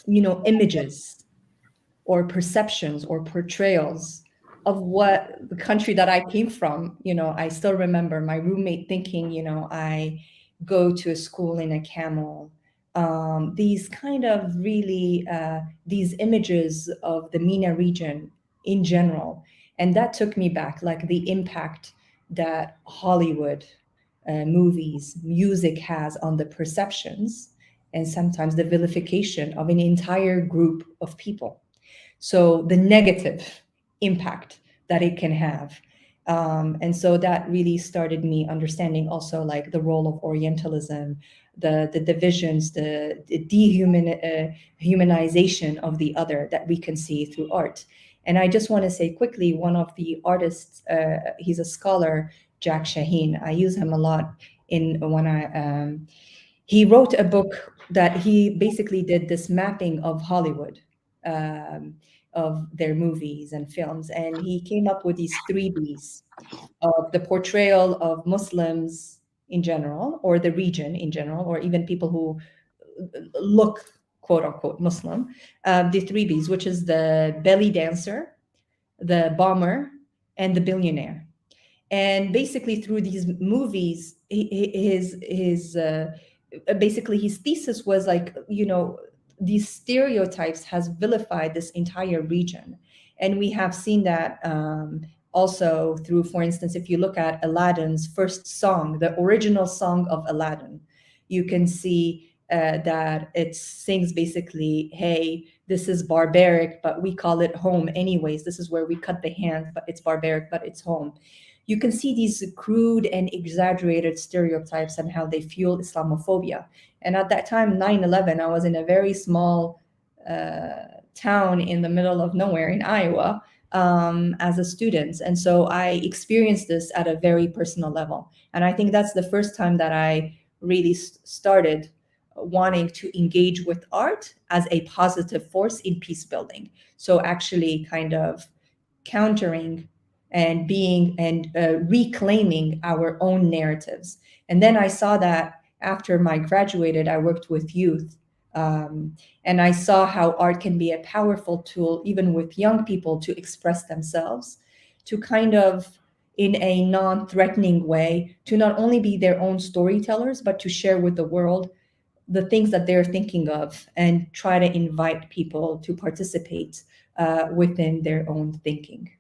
Speaker 2: you know, images or perceptions or portrayals of what the country that I came from. You know, I still remember my roommate thinking, you know, I go to a school in a camel. These kind of really, these images of the MENA region in general. And that took me back, like the impact that Hollywood movies, music has on the perceptions and sometimes the vilification of an entire group of people. So the negative impact that it can have. And so that really started me understanding also like the role of Orientalism, the divisions, the dehumanization of the other that we can see through art. And I just want to say quickly, one of the artists, he's a scholar, Jack Shaheen. I use him a lot he wrote a book that he basically did this mapping of Hollywood, of their movies and films. And he came up with these 3 Bs of the portrayal of Muslims in general, or the region in general, or even people who look quote unquote Muslim, the 3 Bs, which is the belly dancer, the bomber, and the billionaire. And basically through these movies, basically his thesis was like, you know, these stereotypes has vilified this entire region. And we have seen that also through, for instance, if you look at Aladdin's first song, the original song of Aladdin, you can see that it sings basically, hey, this is barbaric, but we call it home anyways. This is where we cut the hands, but it's barbaric, but it's home. You can see these crude and exaggerated stereotypes and how they fuel Islamophobia. And at that time, 9/11, I was in a very small town in the middle of nowhere in Iowa as a student. And so I experienced this at a very personal level. And I think that's the first time that I really started wanting to engage with art as a positive force in peace building. So actually kind of countering and being and reclaiming our own narratives. And then I saw that after I graduated, I worked with youth. And I saw how art can be a powerful tool, even with young people, to express themselves, to kind of, in a non-threatening way, to not only be their own storytellers, but to share with the world the things that they're thinking of and try to invite people to participate within their own thinking.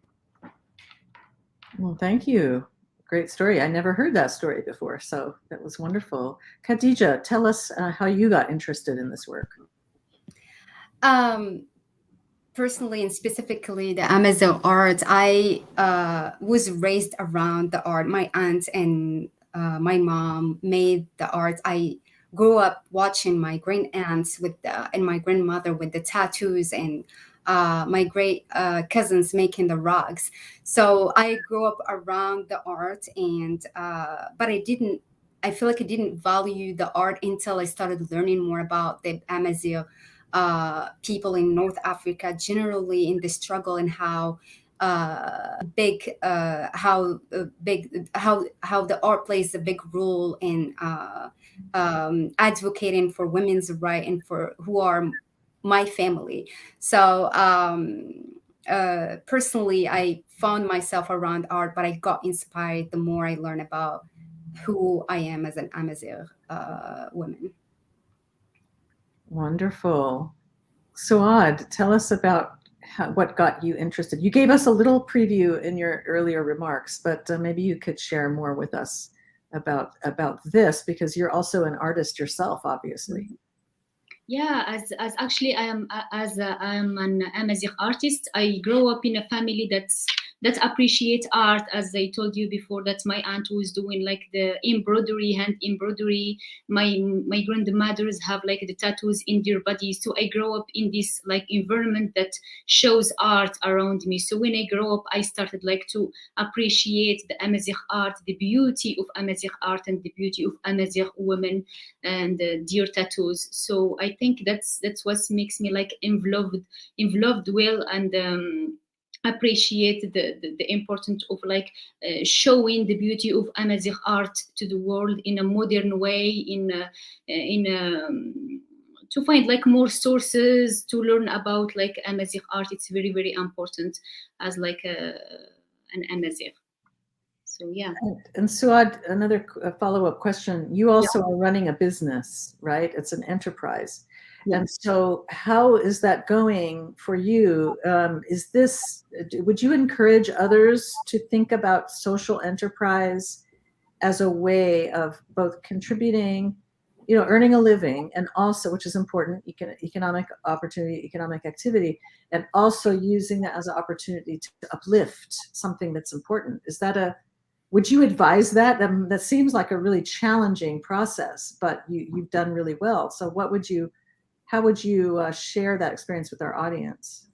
Speaker 1: Well, thank you. Great story. I never heard that story before, so that was wonderful. Khadija, tell us how you got interested in this work.
Speaker 3: Personally and specifically the Amazigh art, I was raised around the art. My aunt and my mom made the art. I grew up watching my great aunts and my grandmother with the tattoos, and my great cousins making the rugs. So I grew up around the art, and but I feel like I didn't value the art until I started learning more about the Amazigh people in North Africa, generally in the struggle, and how the art plays a big role in advocating for women's rights and for who are my family. So personally, I found myself around art, but I got inspired the more I learned about who I am as an Amazigh woman.
Speaker 1: Wonderful. Souad, tell us about what got you interested. You gave us a little preview in your earlier remarks, but maybe you could share more with us about this, because you're also an artist yourself, obviously.
Speaker 4: Yeah, as actually I am an Amazigh artist. I grew up in a family that appreciates art. As I told you before, that my aunt was doing like the embroidery, hand embroidery. My grandmothers have like the tattoos in their bodies. So I grew up in this like environment that shows art around me. So when I grew up, I started like to appreciate the Amazigh art, the beauty of Amazigh art, and the beauty of Amazigh women and their tattoos. So I think that's what makes me like involved well, and appreciate the importance of like showing the beauty of Amazigh art to the world in a modern way, to find like more sources to learn about like Amazigh art. It's very, very important as like an Amazigh. So yeah.
Speaker 1: And Souad, another follow-up question. You also are running a business, right? It's an enterprise.
Speaker 3: Yeah.
Speaker 1: And so how is that going for you? Would you encourage others to think about social enterprise as a way of both contributing, earning a living, and also, which is important, economic opportunity, economic activity, and also using that as an opportunity to uplift something that's important? Would you advise that? That seems like a really challenging process, but you've done really well. So how would you share that experience with our audience?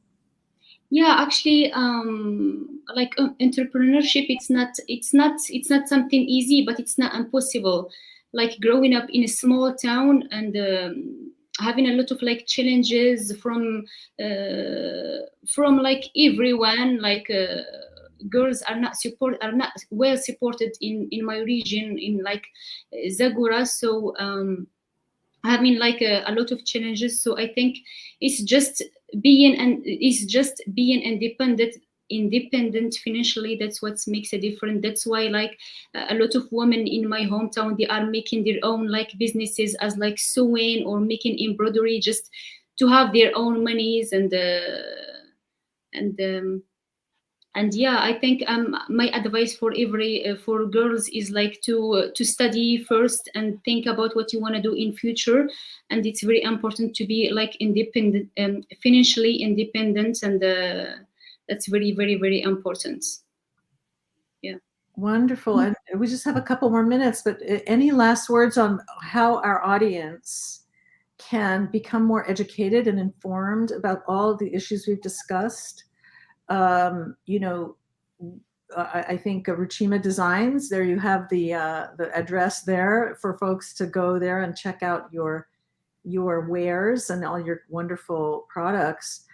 Speaker 4: Yeah, actually, like entrepreneurship, it's not something easy, but it's not impossible. Like growing up in a small town and having a lot of like challenges from like everyone, like girls are not well supported in my region, in like Zagora. So having like a lot of challenges. So I think it's just being independent financially. That's what makes a difference. That's why like a lot of women in my hometown, they are making their own like businesses as like sewing or making embroidery, just to have their own monies. And yeah, I think my advice for for girls is like to study first and think about what you want to do in future. And it's very important to be like independent, financially independent, and that's very, very, very important. Yeah.
Speaker 1: Wonderful. And we just have a couple more minutes, but any last words on how our audience can become more educated and informed about all the issues we've discussed? I think Rchima Designs, there you have the address there for folks to go there and check out your wares and all your wonderful products.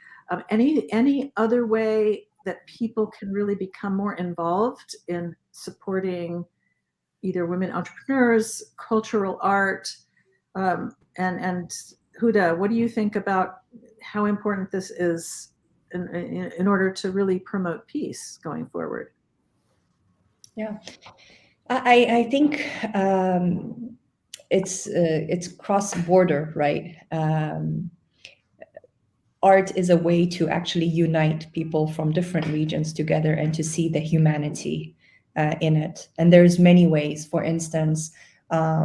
Speaker 1: Any other way that people can really become more involved in supporting either women entrepreneurs, cultural art, and Houda, what do you think about how important this is in order to really promote peace going forward?
Speaker 2: Yeah, I think it's cross-border, right? Art is a way to actually unite people from different regions together and to see the humanity in it. And there's many ways. For instance,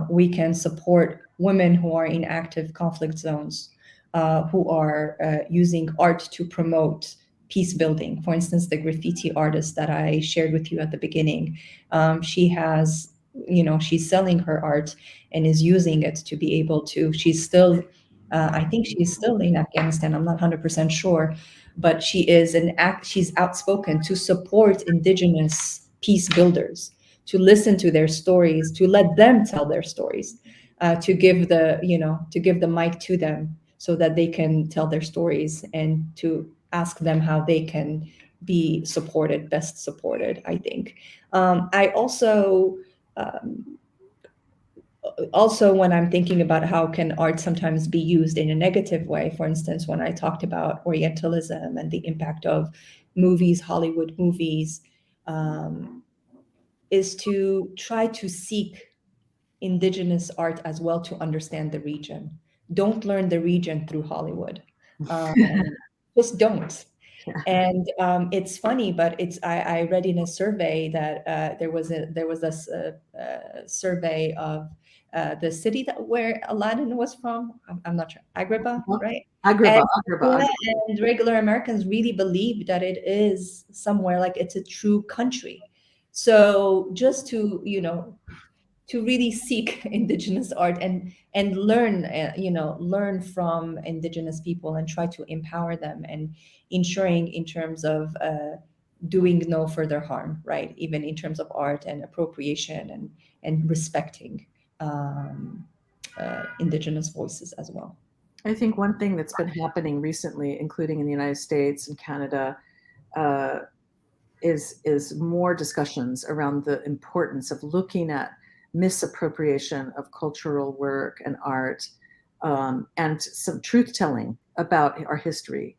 Speaker 2: we can support women who are in active conflict zones, who are using art to promote peace building. For instance, the graffiti artist that I shared with you at the beginning, she has, she's selling her art and is using it to be able to, she's still, I think she's still in Afghanistan, I'm not 100% sure, but she's outspoken to support indigenous peace builders, to listen to their stories, to let them tell their stories, to give the mic to them so that they can tell their stories, and to ask them how they can be best supported, I think. I also, when I'm thinking about how can art sometimes be used in a negative way, for instance, when I talked about Orientalism and the impact of movies, Hollywood movies, is to try to seek indigenous art as well to understand the region. Don't learn the region through Hollywood. Just don't. And it's funny, but I read in a survey that there was a survey of the city where Aladdin was from. I'm not sure. Agrabah, right?
Speaker 1: Agrabah.
Speaker 2: And regular Americans really believe that it is somewhere like it's a true country. So just to really seek indigenous art and learn learn from indigenous people and try to empower them, and ensuring in terms of doing no further harm, right? Even in terms of art and appropriation and respecting indigenous voices as well.
Speaker 1: I think one thing that's been happening recently, including in the United States and Canada, is more discussions around the importance of looking at misappropriation of cultural work and art, and some truth-telling about our history.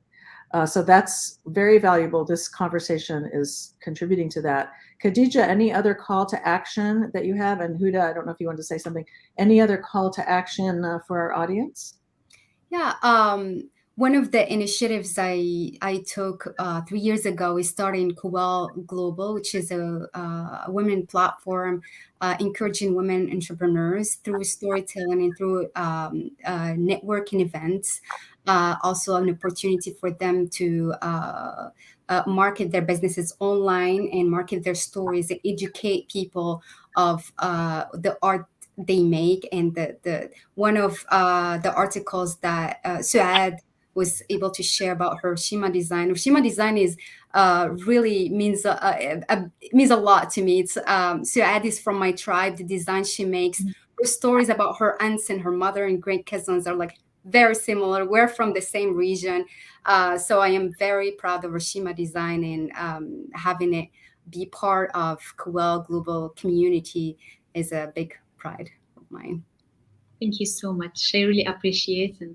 Speaker 1: So that's very valuable. This conversation is contributing to that. Khadija, any other call to action that you have? And Houda, I don't know if you want to say something. Any other call to action for our audience?
Speaker 3: Yeah, one of the initiatives I took 3 years ago is starting Coelle Global, which is a women platform encouraging women entrepreneurs through storytelling and through networking events. Also, an opportunity for them to market their businesses online and market their stories and educate people of the art they make. And the one of the articles that Souad was able to share about her Rchima design. Rchima design is really means a lot to me. It's Souad is from my tribe. The design she makes, her stories about her aunts and her mother and great cousins are like very similar. We're from the same region, so I am very proud of Rchima design, and having it be part of Coelle Global community is a big pride of mine.
Speaker 4: Thank you so much. I really appreciate, and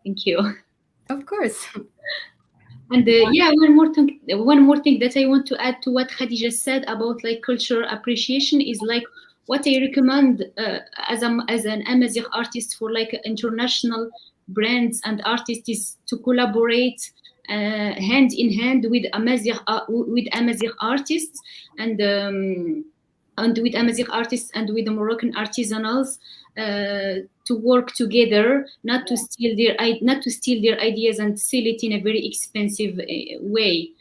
Speaker 4: thank you.
Speaker 3: Of course.
Speaker 4: And yeah, one more thing that I want to add to what Khadija said about like cultural appreciation is like what I recommend as an Amazigh artist for like international brands and artists is to collaborate hand in hand with Amazigh artists and with Amazigh artists and with the Moroccan artisanals to work together, not to steal their ideas and sell it in a very expensive way.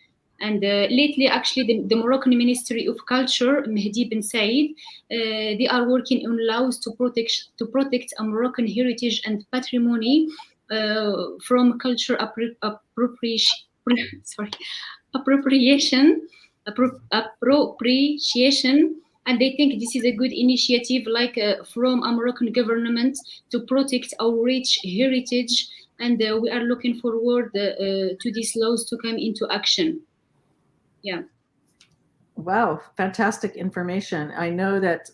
Speaker 4: And lately, actually, the Moroccan Ministry of Culture, Mehdi Ben Said, they are working on laws to protect a Moroccan heritage and patrimony from culture appropriation. And they think this is a good initiative, like from a Moroccan government to protect our rich heritage. And we are looking forward to these laws to come into action. Yeah.
Speaker 1: Wow, fantastic information. I know that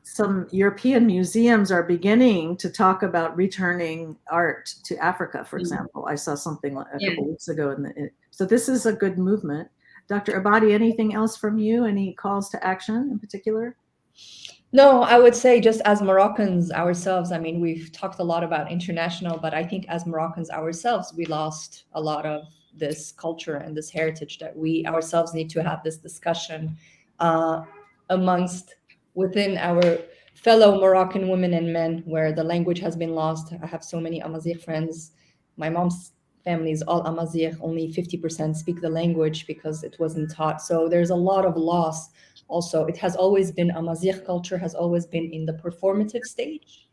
Speaker 1: some European museums are beginning to talk about returning art to Africa, for example. I saw something a couple weeks ago. So this is a good movement. Dr. Abadi, anything else from you? Any calls to action in particular?
Speaker 2: No, I would say just as Moroccans ourselves, I mean, we've talked a lot about international, but I think as Moroccans ourselves, we lost a lot of this culture and this heritage that we ourselves need to have this discussion within our fellow Moroccan women and men, where the language has been lost. I have so many Amazigh friends. My mom's family is all Amazigh, only 50% speak the language because it wasn't taught. So there's a lot of loss. Also, it has always been, Amazigh culture has always been in the performative stage.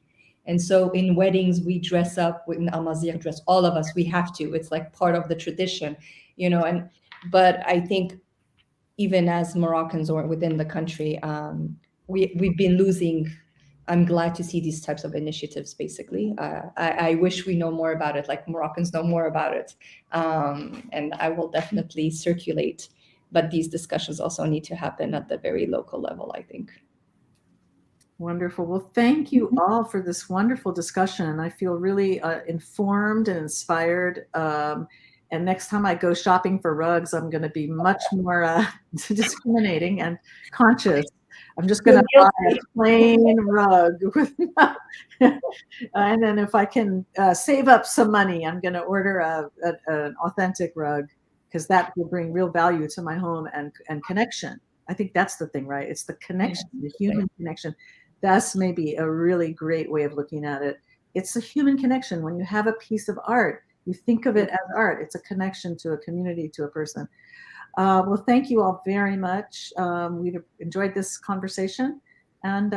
Speaker 2: And so in weddings, we dress up in Amazigh dress, all of us, we have to, it's like part of the tradition, you know, but I think even as Moroccans or within the country, we've been losing. I'm glad to see these types of initiatives, basically. I wish we know more about it, like Moroccans know more about it. And I will definitely circulate, but these discussions also need to happen at the very local level, I think.
Speaker 1: Wonderful. Well, thank you all for this wonderful discussion. I feel really informed and inspired. And next time I go shopping for rugs, I'm going to be much more discriminating and conscious. I'm just going to buy a plain rug. And then if I can save up some money, I'm going to order an authentic rug, because that will bring real value to my home and connection. I think that's the thing, right? It's the connection, the human connection. That's maybe a really great way of looking at it. It's a human connection. When you have a piece of art, you think of it as art. It's a connection to a community, to a person. Well, thank you all very much. We've enjoyed this conversation, and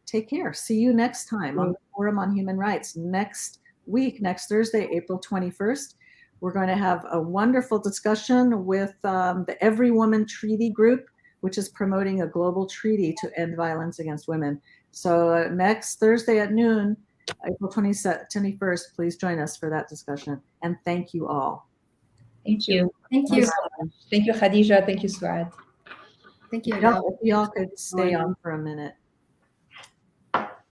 Speaker 1: take care. See you next time on the Forum on Human Rights next week, next Thursday, April 21st. We're going to have a wonderful discussion with the Every Woman Treaty Group, which is promoting a global treaty to end violence against women. So next Thursday at noon, April 21st, please join us for that discussion. And thank you all.
Speaker 4: Thank you.
Speaker 3: Thank you.
Speaker 2: Thank you, Khadija. Thank you, Souad.
Speaker 3: Thank you.
Speaker 1: If y'all could stay on for a minute.